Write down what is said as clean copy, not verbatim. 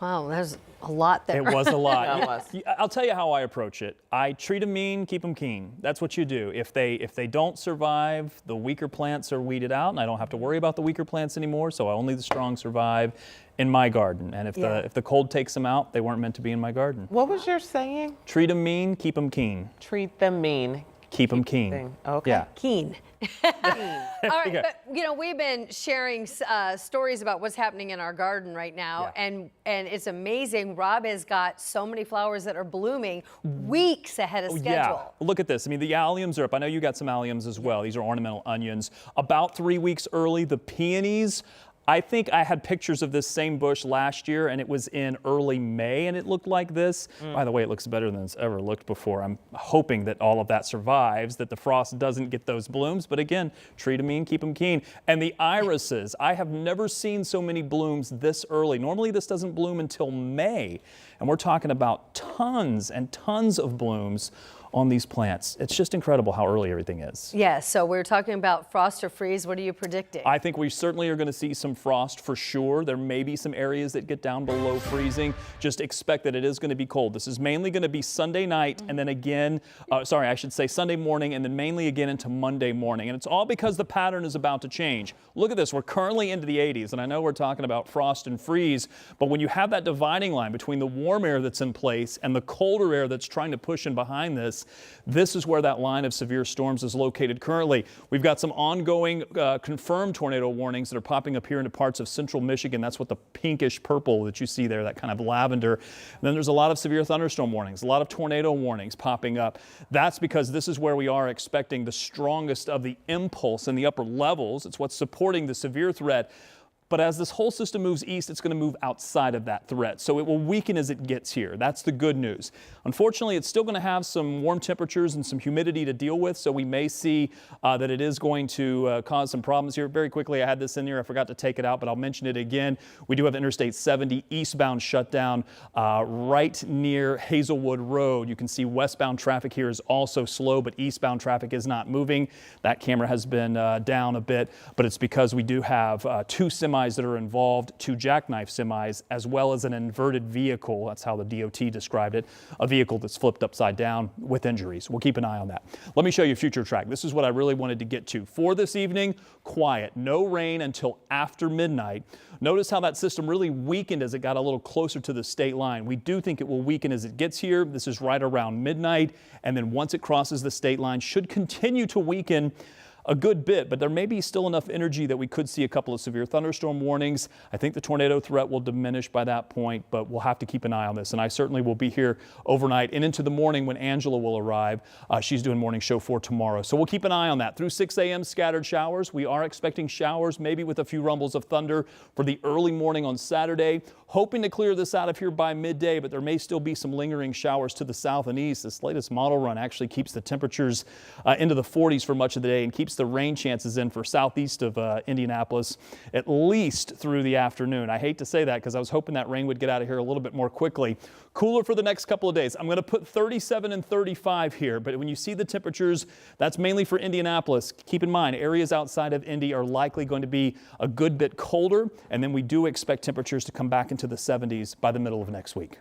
Wow, there's a lot there. It was a lot. Yeah, it was. I'll tell you how I approach it. I treat them mean, keep them keen. That's what you do. If they don't survive, the weaker plants are weeded out, and I don't have to worry about the weaker plants anymore. So only the strong survive in my garden. And if the cold takes them out, they weren't meant to be in my garden. What was your saying? Treat them mean, keep them keen. Treat them mean. Keep them keen. Okay. Yeah. Keen. All right, but we've been sharing stories about what's happening in our garden right now, and it's amazing. Robb has got so many flowers that are blooming weeks ahead of schedule. Yeah, look at this. I mean, the alliums are up. I know you got some alliums as well. These are ornamental onions. About 3 weeks early, the peonies. I think I had pictures of this same bush last year, and it was in early May, and it looked like this. By the way, it looks better than it's ever looked before. I'm hoping that all of that survives, that the frost doesn't get those blooms. But again, treat them mean, keep them keen. And the irises, I have never seen so many blooms this early. Normally, this doesn't bloom until May, and we're talking about tons and tons of blooms on these plants. It's just incredible how early everything is. Yeah, so we're talking about frost or freeze. What are you predicting? I think we certainly are going to see some frost for sure. There may be some areas that get down below freezing. Just expect that it is going to be cold. This is mainly going to be Sunday night and then again, I should say Sunday morning and then mainly again into Monday morning. And it's all because the pattern is about to change. Look at this. We're currently into the 80s, and I know we're talking about frost and freeze, but when you have that dividing line between the warm air that's in place and the colder air that's trying to push in behind this is where that line of severe storms is located currently. We've got some ongoing confirmed tornado warnings that are popping up here into parts of central Michigan. That's what the pinkish purple that you see there, that kind of lavender. And then there's a lot of severe thunderstorm warnings, a lot of tornado warnings popping up. That's because this is where we are expecting the strongest of the impulse in the upper levels. It's what's supporting the severe threat. But as this whole system moves east, it's going to move outside of that threat. So it will weaken as it gets here. That's the good news. Unfortunately, it's still going to have some warm temperatures and some humidity to deal with. So we may see that it is going to cause some problems here. Very quickly, I had this in here. I forgot to take it out, but I'll mention it again. We do have Interstate 70 eastbound shutdown right near Hazelwood Road. You can see westbound traffic here is also slow, but eastbound traffic is not moving. That camera has been down a bit, but it's because we do have two semis that are involved, two jackknife semis, as well as an inverted vehicle. That's how the DOT described it. A vehicle that's flipped upside down with injuries. We'll keep an eye on that. Let me show you future track. This is what I really wanted to get to. For this evening, quiet. No rain until after midnight. Notice how that system really weakened as it got a little closer to the state line. We do think it will weaken as it gets here. This is right around midnight. And then once it crosses the state line, should continue to weaken a good bit, but there may be still enough energy that we could see a couple of severe thunderstorm warnings. I think the tornado threat will diminish by that point, but we'll have to keep an eye on this. And I certainly will be here overnight and into the morning when Angela will arrive. She's doing morning show for tomorrow. So we'll keep an eye on that. Through 6 a.m. scattered showers. We are expecting showers, maybe with a few rumbles of thunder for the early morning on Saturday. Hoping to clear this out of here by midday, but there may still be some lingering showers to the south and east. This latest model run actually keeps the temperatures into the 40s for much of the day and keeps the rain chances in for southeast of Indianapolis at least through the afternoon. I hate to say that because I was hoping that rain would get out of here a little bit more quickly. Cooler for the next couple of days. I'm going to put 37 and 35 here, but when you see the temperatures, that's mainly for Indianapolis. Keep in mind, areas outside of Indy are likely going to be a good bit colder, and then we do expect temperatures to come back into the 70s by the middle of next week.